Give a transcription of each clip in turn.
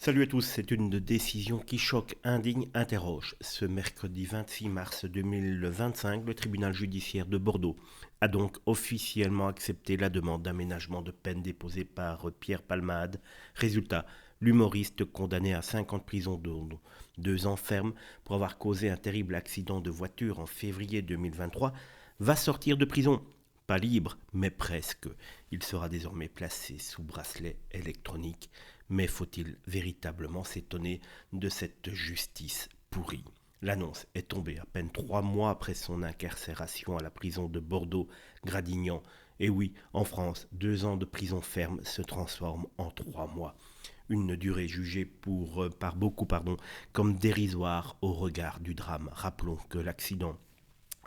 Salut à tous, c'est une décision qui choque, indigne, interroge. Ce mercredi 26 mars 2025, le tribunal judiciaire de Bordeaux a donc officiellement accepté la demande d'aménagement de peine déposée par Pierre Palmade. Résultat, l'humoriste condamné à 5 ans de prison dont 2 ans ferme pour avoir causé un terrible accident de voiture en février 2023 va sortir de prison. Pas libre, mais presque. Il sera désormais placé sous bracelet électronique. Mais faut-il véritablement s'étonner de cette justice pourrie? L'annonce est tombée à peine 3 mois après son incarcération à la prison de Bordeaux-Gradignan. Et oui, en France, 2 ans de prison ferme se transforment en 3 mois. Une durée jugée par beaucoup comme dérisoire au regard du drame. Rappelons que l'accident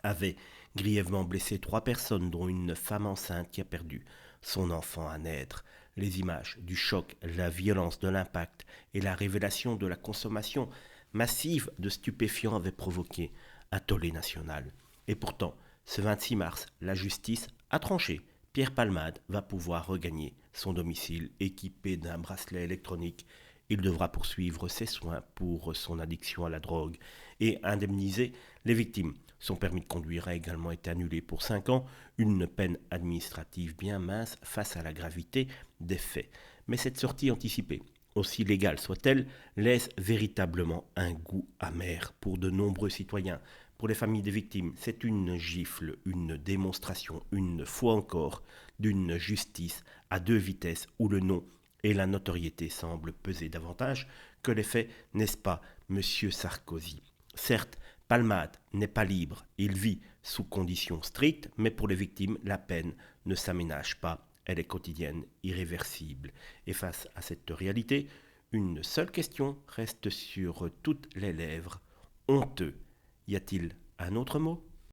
avait grièvement blessé 3 personnes, dont une femme enceinte qui a perdu son enfant à naître. Les images du choc, la violence de l'impact et la révélation de la consommation massive de stupéfiants avaient provoqué un tollé national. Et pourtant, ce 26 mars, la justice a tranché. Pierre Palmade va pouvoir regagner son domicile équipé d'un bracelet électronique. Il devra poursuivre ses soins pour son addiction à la drogue et indemniser les victimes. Son permis de conduire a également été annulé pour 5 ans, une peine administrative bien mince face à la gravité des faits. Mais cette sortie anticipée, aussi légale soit-elle, laisse véritablement un goût amer pour de nombreux citoyens. Pour les familles des victimes, c'est une gifle, une démonstration, une fois encore, d'une justice à 2 vitesses où le nom et la notoriété semblent peser davantage que les faits, n'est-ce pas, monsieur Sarkozy? Certes, Palmade n'est pas libre, il vit sous conditions strictes, mais pour les victimes, la peine ne s'aménage pas, elle est quotidienne, irréversible. Et face à cette réalité, une seule question reste sur toutes les lèvres. Honteux. Y a-t-il un autre mot?